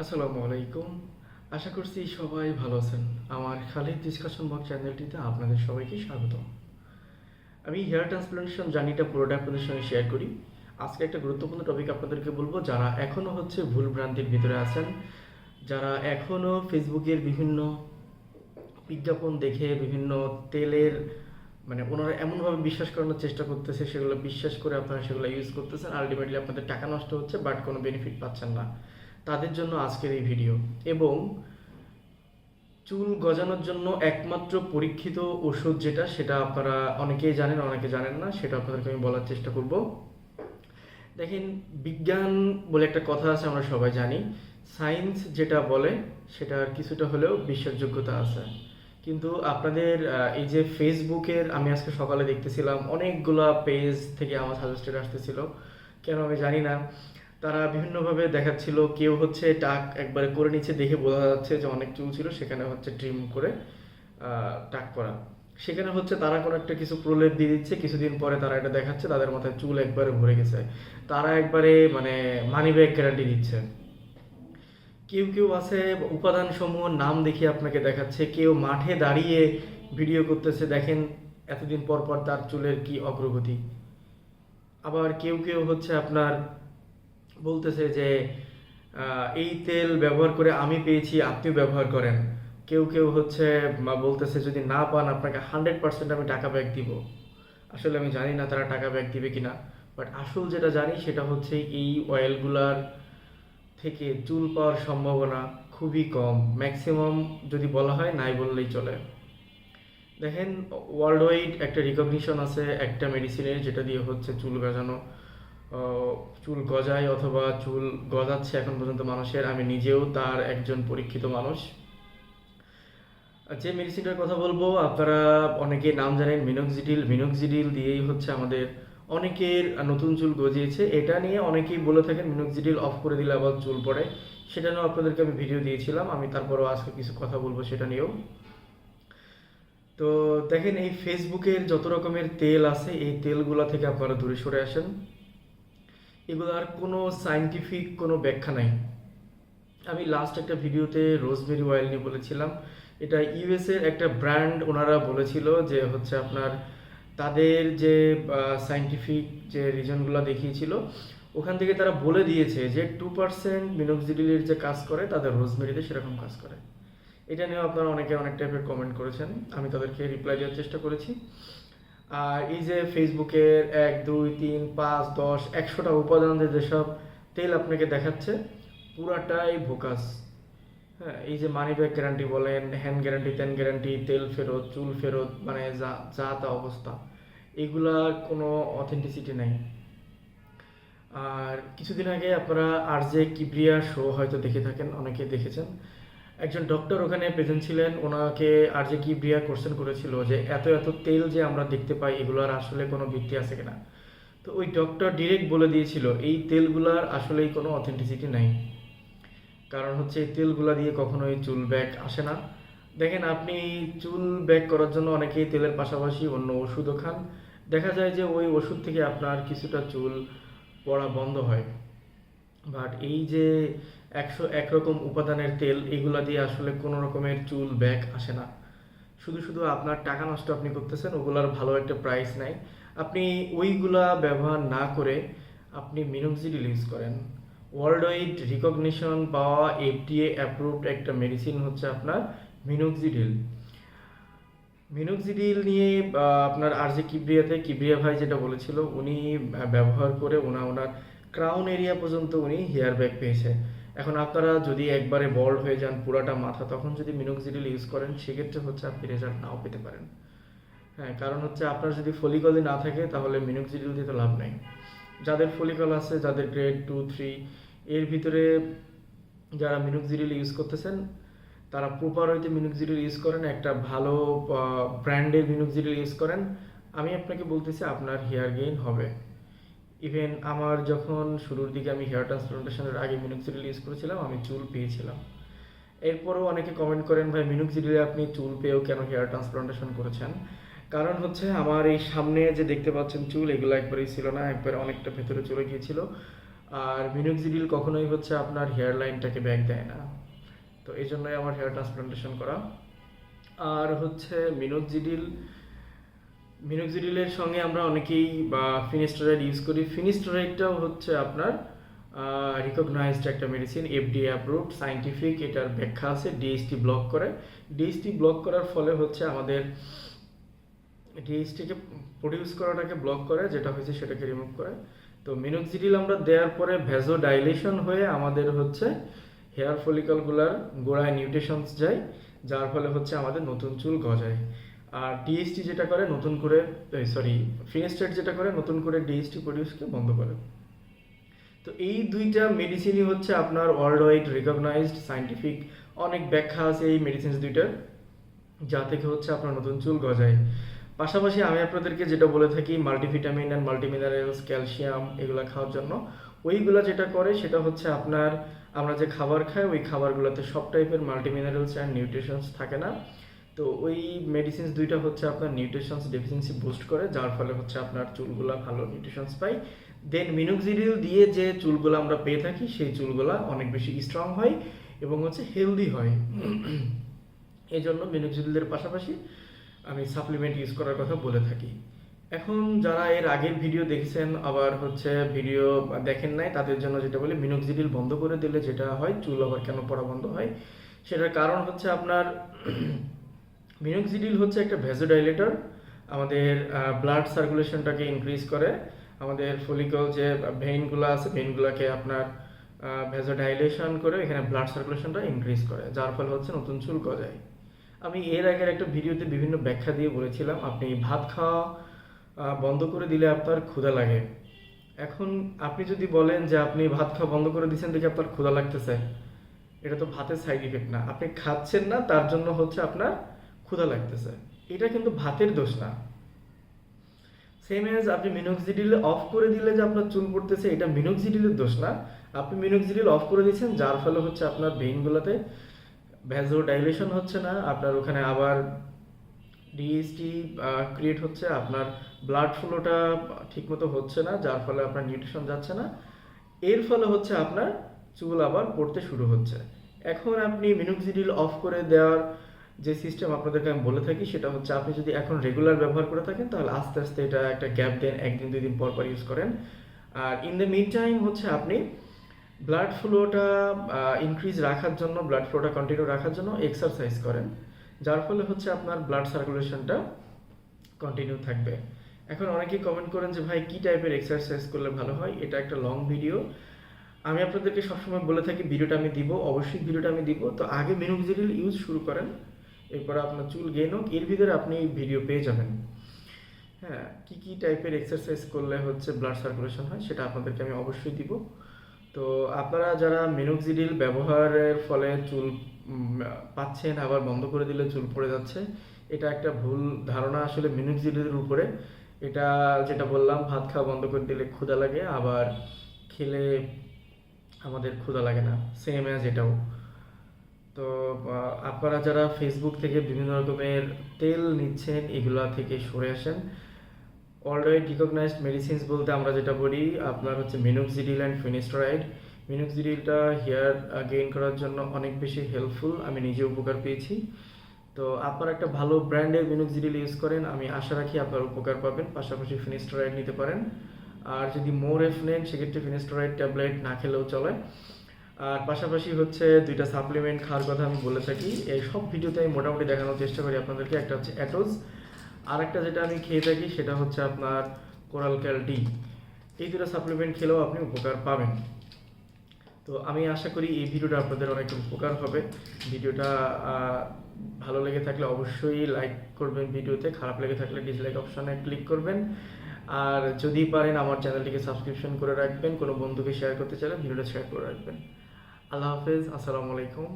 আসসালামু আলাইকুম। আশা করছি সবাই ভালো আছেন। আমার খালিদ ডিসকাশন বক্স চ্যানেলটিতে আপনাদের সবাইকে স্বাগতম। আমি হেয়ার ট্রান্সপ্লান্টেশন জার্নিটা পুরোটা আপনাদের সঙ্গে শেয়ার করি। আজকে একটা গুরুত্বপূর্ণ টপিক আপনাদেরকে বলবো, যারা এখনও ভুল ভ্রান্তির ভিতরে আছেন, যারা এখনও ফেসবুকের বিভিন্ন বিজ্ঞাপন দেখে বিভিন্ন তেলের ওনারা এমনভাবে বিশ্বাস করানোর চেষ্টা করতেছে, সেগুলো বিশ্বাস করে আপনারা সেগুলো ইউজ করতেছেন, আলটিমেটলি আপনাদের টাকা নষ্ট হচ্ছে বাট কোনো বেনিফিট পাচ্ছেন না। তাদের জন্য আজকের এই ভিডিও। এবং চুল গজানোর জন্য একমাত্র পরীক্ষিত ওষুধ যেটা, সেটা আপনারা অনেকেই জানেন, অনেকে জানেন না, সেটা আপনাদেরকে আমি বলার চেষ্টা করব। দেখেন, বিজ্ঞান বলে একটা কথা আছে, আমরা সবাই জানি। সায়েন্স যেটা বলে সেটার কিছুটা হলেও বিশ্বাসযোগ্যতা আছে। কিন্তু আপনাদের এই যে ফেসবুকের, আমি আজকে সকালে দেখতেছিলাম অনেকগুলা পেজ থেকে আমার সাজেস্টেড আসতেছিল, কেন আমি জানি না। তারা বিভিন্নভাবে দেখাচ্ছিল, কেউ টাক একবারে করে নিচ্ছে, দেখে বোঝা যাচ্ছে যে অনেক চুল ছিল, সেখানে ট্রিম করে টাক করা। সেখানে তারা কোনো একটা কিছু প্রলেপ দিয়ে দিচ্ছে, কিছুদিন পরে তারা এটা দেখাচ্ছে তাদের মাথায় চুল একবারে ভরে গেছে। তারা একবারে মানি ব্যাগ গ্যারান্টি দিচ্ছে। কেউ কেউ আছে উপাদান সমূহের নাম দেখিয়ে আপনাকে দেখাচ্ছে, কেউ মাঠে দাঁড়িয়ে ভিডিও করতেছে, দেখেন এতদিন পর পর তার চুলের কি অগ্রগতি। আবার কেউ কেউ আপনার বলতেছে যে এই তেল ব্যবহার করে আমি পেয়েছি, আপনিও ব্যবহার করেন। কেউ কেউ বলতেছে যদি না পান আপনাকে 100% আমি টাকা ব্যাক দিব। আসলে আমি জানি না তারা টাকা ব্যাক দিবে কিনা, বাট আসল যেটা জানি সেটা এই অয়েলগুলার থেকে চুল পাওয়ার সম্ভাবনা খুবই কম, ম্যাক্সিমাম যদি বলা হয় নাই বললেই চলে। দেখেন, ওয়ার্ল্ড ওয়াইড একটা রিকগনিশন আছে একটা মেডিসিনের, যেটা দিয়ে চুল গজানো, চুল গজায় অথবা চুল গজাচ্ছে এখন পর্যন্ত মানুষের। আমি নিজেও তার একজন পরীক্ষিত মানুষ। যে মেডিসিনটার কথা বলবো আপনারা অনেকে নাম জানেন, মিনোক্সিডিল। মিনোক্সিডিল দিয়েই আমাদের অনেকের নতুন চুল গজিয়েছে। এটা নিয়ে অনেকেই বলে থাকেন মিনোক্সিডিল অফ করে দিলে আবার চুল পড়ে, সেটা নিয়েও আপনাদেরকে আমি ভিডিও দিয়েছিলাম। আমি তারপরও আজকে কিছু কথা বলবো সেটা নিয়েও। তো দেখেন, এই ফেসবুকের যত রকমের তেল আছে, এই তেলগুলা থেকে আপনারা দূরে সরে আসেন। এগুলার কোনো সায়েন্টিফিক কোনো ব্যাখ্যা নাই। আমি লাস্ট একটা ভিডিওতে রোজমেরি অয়েল নিয়ে বলেছিলাম, এটা ইউএসের একটা ব্র্যান্ড। ওনারা বলেছিল যে আপনার তাদের যে সায়েন্টিফিক যে রিজনগুলো দেখিয়েছিল, ওখান থেকে তারা বলে দিয়েছে যে 2% মিনোক্সিডিলের যে কাজ করে তাদের রোজমেরিতে সেরকম কাজ করে। এটা নিয়েও আপনারা অনেকে অনেক টাইপের কমেন্ট করেছেন, আমি তাদেরকে রিপ্লাই দেওয়ার চেষ্টা করেছি। আর এই যে ফেসবুকের 1, 2, 3, 5, 10, 100টা উপাদান যেসব তেল আপনাকে দেখাচ্ছে, পুরাটাই ভোকাস। হ্যাঁ, এই যে মানি ব্যাক গ্যারান্টি বলেন, হ্যান্ড গ্যারান্টি, ত্যান গ্যারান্টি, তেল ফেরত, চুল ফেরত, যা যা তা অবস্থা, এগুলার কোনো অথেন্টিসিটি নাই। আর কিছুদিন আগে আপনারা আরজে কিবরিয়া শো হয়তো দেখে থাকেন, অনেকে দেখেছেন। একজন ডক্টর ওখানে প্রেজেন্ট ছিলেন, ওনাকে আরজে কিবরিয়া কোশ্চেন করেছিল যে এত এত তেল যে আমরা দেখতে পাই, এগুলোর আসলে কোনো ভিত্তি আছে কিনা। তো ওই ডক্টর ডিরেক্ট বলে দিয়েছিল এই তেলগুলার আসলেই কোনো অথেন্টিসিটি নাই। কারণ এই তেলগুলা দিয়ে কখনোই চুল ব্যাক আসে না। দেখেন, আপনি চুল ব্যাক করার জন্য অনেকেই তেলের পাশাপাশি অন্য ওষুধও খান, দেখা যায় যে ওই ওষুধ থেকে আপনার কিছুটা চুল পড়া বন্ধ হয়। বাট এই যে 101 রকম উপাদানের তেল, এগুলা দিয়ে আসলে কোনো রকমের চুল ব্যাক আসে না। শুধু শুধু আপনার টাকা নষ্ট আপনি করতেছেন, ওগুলার ভালো একটা প্রাইস নাই। আপনি ওইগুলা ব্যবহার না করে আপনি মিনোক্সিডিল ইউজ করেন। ওয়ার্ল্ড ওয়াইড রিকগনিশন পাওয়া এফডিএ অ্যাপ্রুভড একটা মেডিসিন আপনার মিনোক্সিডিল। মিনোক্সিডিল নিয়ে আপনার আরজে কিবরিয়া ভাই যেটা বলেছিল, উনি ব্যবহার করে ওনার ক্রাউন এরিয়া পর্যন্ত উনি হেয়ার ব্যাক পেয়েছে। এখন আপনারা যদি একবারে বল্ড হয়ে যান পুরাটা মাথা, তখন যদি মিনোক্সিডিল ইউজ করেন, সেক্ষেত্রে আপনি রেজাল্ট নাও পেতে পারেন। হ্যাঁ, কারণ আপনার যদি ফলিকলই না থাকে তাহলে মিনোক্সিডিল দিয়ে তো লাভ নেই। যাদের ফলিকল আছে, যাদের গ্রেড 2, 3 এর ভিতরে যারা মিনোক্সিডিল ইউজ করতেছেন, তারা প্রপার হইতে মিনোক্সিডিল ইউজ করেন, একটা ভালো ব্র্যান্ডের মিনোক্সিডিল ইউজ করেন। আমি আপনাকে বলতেছি আপনার হেয়ার গেইন হবে। ইভেন আমার যখন শুরুর দিকে আমি হেয়ার ট্রান্সপ্লান্টেশনের আগে মিনোক্সিডিল ইউজ করেছিলাম, আমি চুল পেয়েছিলাম। এরপরও অনেকে কমেন্ট করেন, ভাই মিনোক্সিডিলে আপনি চুল পেয়েও কেন হেয়ার ট্রান্সপ্লান্টেশন করেছেন? কারণ আমার এই সামনে যে দেখতে পাচ্ছেন চুল, এগুলো একবারেই ছিল না, একবারে অনেকটা ভেতরে চলে গিয়েছিল। আর মিনোক্সিডিল কখনোই হচ্ছে আপনার হেয়ার লাইনটাকে ব্যাক দেয় না, তো এই জন্যই আমার হেয়ার ট্রান্সপ্লান্টেশন করা। আর হচ্ছে মিনোক্সিডিলের সঙ্গে আমরা অনেকেই বা ফিনিস্টেরয়েড ইউজ করি। ফিনিস্টেরয়েডটাও হচ্ছে আপনার রিকগনাইজড একটা মেডিসিন, এফডিএ অ্যাপ্রুভড, সাইন্টিফিক, এটার ব্যাখ্যা আছে। ডিএসটি ব্লক করে, ডিএসটি ব্লক করার ফলে হচ্ছে আমাদের ডিএসটিকে প্রডিউস করাটাকে ব্লক করে, যেটা হয়েছে সেটাকে রিমুভ করে। তো মিনোক্সিডিল আমরা দেওয়ার পরে ভ্যাজো ডাইলেশন হয়ে আমাদের হচ্ছে হেয়ার ফলিকলগুলার গোড়ায় নিউট্রিশনস যায়, যার ফলে হচ্ছে আমাদের নতুন চুল গজায়। আর ডিএসটি যেটা করে নতুন করে, ফিনিস্টেড যেটা করে নতুন করে ডিএসটি প্রডিউসকে বন্ধ করে। তো এই দুইটা মেডিসিনই হচ্ছে আপনার ওয়ার্ল্ড ওয়াইড রিকগনাইজড, সাইন্টিফিক, অনেক ব্যাখ্যা আছে এই মেডিসিনস দুইটার, যা থেকে হচ্ছে আপনার নতুন চুল গজায়। পাশাপাশি আমি আপনাদেরকে যেটা বলে থাকি মাল্টিভিটামিন অ্যান্ড মাল্টিমিনারেলস, ক্যালসিয়াম এগুলো খাওয়ার জন্য, ওইগুলো যেটা করে সেটা হচ্ছে আপনার আমরা যে খাবার খাই ওই খাবারগুলোতে সব টাইপের মাল্টিমিনারেলস অ্যান্ড নিউট্রিশনস থাকে না। তো ওই মেডিসিনস দুইটা হচ্ছে আপনার নিউট্রিশনস ডেফিসিয়েন্সি বুস্ট করে, যার ফলে হচ্ছে আপনার চুলগুলা ভালো নিউট্রিশনস পায়। দেন মিনোক্সিডিল দিয়ে যে চুলগুলো আমরা পেয়ে থাকি সেই চুলগুলা অনেক বেশি স্ট্রং হয় এবং হচ্ছে হেলদি হয়। এই জন্য মিনোক্সিডিলের পাশাপাশি আমি সাপ্লিমেন্ট ইউজ করার কথা বলে থাকি। এখন যারা এর আগের ভিডিও দেখেছেন আবার হচ্ছে ভিডিও দেখেন নাই, তাদের জন্য যেটা বলি, মিনোক্সিডিল বন্ধ করে দিলে যেটা হয়, চুল আবার কেন পড়া বন্ধ হয়, সেটার কারণ হচ্ছে আপনার মিনোক্সিডিল হচ্ছে একটা ভ্যাসোডাইলেটর, আমাদের ব্লাড সার্কুলেশনটাকে ইনক্রিজ করে, আমাদের ফলিকল যে ভেইনগুলো আছে ভেইনগুলোকে আপনার ভ্যাসোডাইলেশন করে এখানে ব্লাড সার্কুলেশনটা ইনক্রিজ করে, যার ফলে হচ্ছে নতুন চুল গজায়। আমি এর আগের একটা ভিডিওতে বিভিন্ন ব্যাখ্যা দিয়ে বলেছিলাম আপনি ভাত খাওয়া বন্ধ করে দিলে আপনার ক্ষুধা লাগে। এখন আপনি যদি বলেন যে আপনি ভাত খাওয়া বন্ধ করে দিচ্ছেন দেখে আপনার ক্ষুধা লাগতেছে, এটা তো ভাতের সাইড ইফেক্ট না, আপনি খাচ্ছেন না তার জন্য হচ্ছে আপনার ক্ষুধা লাগতেছে, এটা কিন্তু ভাতের দোষ না। সেম এজ আপনি মিনোক্সিডিল অফ করে দিলে যে আপনার চুল পড়তেছে, এটা মিনোক্সিডিলের দোষ না, আপনি মিনোক্সিডিল অফ করে দিচ্ছেন যার ফলে হচ্ছে আপনার ভেইনগুলোতে ভ্যাসো ডাইলেশন হচ্ছে না, আপনার ওখানে আবার ডিএসটি ক্রিয়েট হচ্ছে, আপনার ব্লাড ফ্লোটা ঠিকমতো হচ্ছে না, যার ফলে আপনার নিউট্রিশন যাচ্ছে না, এর ফলে হচ্ছে আপনার চুল আবার পড়তে শুরু হচ্ছে। এখন আপনি মিনোক্সিডিল অফ করে দেওয়ার যে সিস্টেম আপনাদেরকে আমি বলে থাকি সেটা হচ্ছে আপনি যদি এখন রেগুলার ব্যবহার করে থাকেন তাহলে আস্তে আস্তে এটা একটা গ্যাপ দেন, একদিন দুই দিন পর পর ইউজ করেন। আর ইন দ্য মিড টাইম হচ্ছে আপনি ব্লাড ফ্লোটা ইনক্রিজ রাখার জন্য, ব্লাড ফ্লোটা কন্টিনিউ রাখার জন্য এক্সারসাইজ করেন, যার ফলে হচ্ছে আপনার ব্লাড সার্কুলেশনটা কন্টিনিউ থাকবে। এখন অনেকেই কমেন্ট করেন যে ভাই কী টাইপের এক্সারসাইজ করলে ভালো হয়, এটা একটা লং ভিডিও, আমি আপনাদেরকে সবসময় বলে থাকি ভিডিওটা আমি দিব, অবশ্যই ভিডিওটা আমি দিব। তো আগে মিনোক্সিডিল ইউজ শুরু করেন, এরপর আপনার চুল গেইন হোক, এর ভিতরে আপনি ভিডিও পেয়ে যাবেন। হ্যাঁ, কী টাইপের এক্সারসাইজ করলে হচ্ছে ব্লাড সার্কুলেশন হয় সেটা আপনাদেরকে আমি অবশ্যই দিব। তো আপনারা যারা মিনোক্সিডিল ব্যবহারের ফলে চুল পাচ্ছেন আবার বন্ধ করে দিলে চুল পড়ে যাচ্ছে, এটা একটা ভুল ধারণা আসলে মিনোক্সিডিলের উপরে। এটা যেটা বললাম ভাত খাওয়া বন্ধ করে দিলে ক্ষুধা লাগে, আবার খেলে আমাদের ক্ষুধা লাগে না, সেম অ্যাজ এটাও। তো আপনারা যারা ফেসবুক থেকে বিভিন্ন রকমের তেল নিচ্ছেন এগুলা থেকে সরে আসেন। অলরেডি রিকগনাইজড মেডিসিনস বলতে আমরা যেটা বলি আপনার হচ্ছে মিনোক্সিডিল অ্যান্ড ফিনিস্টেরয়েড। মিনোক্সিডিলটা হেয়ার গেইন করার জন্য অনেক বেশি হেল্পফুল, আমি নিজে উপকার পেয়েছি। তো আপনারা একটা ভালো ব্র্যান্ডের মিনোক্সিডিল ইউজ করেন, আমি আশা রাখি আপনার উপকার পাবেন। পাশাপাশি ফিনিস্টেরয়েড নিতে পারেন, আর যদি মোর এফ নেন সেক্ষেত্রে ফিনিস্টেরয়েড ট্যাবলেট না খেলেও চলে। আর পাশাপাশি হচ্ছে দুইটা সাপ্লিমেন্ট খাওয়ার কথা আমি বলে থাকি, এই সব ভিডিওতে আমি মোটামুটি দেখানোর চেষ্টা করি আপনাদেরকে। একটা হচ্ছে অ্যাটোজ, আর একটা যেটা আমি খেয়ে থাকি সেটা হচ্ছে আপনার কোরাল ক্যাল ডি। এই দুটো সাপ্লিমেন্ট খেলেও আপনি উপকার পাবেন। তো আমি আশা করি এই ভিডিওটা আপনাদের অনেক উপকার হবে। ভিডিওটা ভালো লেগে থাকলে অবশ্যই লাইক করবেন ভিডিওতে, খারাপ লেগে থাকলে ডিসলাইক অপশানে ক্লিক করবেন। আর যদি পারেন আমার চ্যানেলটিকে সাবস্ক্রিপশন করে রাখবেন, কোনো বন্ধুকে শেয়ার করতে চাইলে ভিডিওটা শেয়ার করে রাখবেন। আল্লাহ হাফেজ, আসসালামু আলাইকুম।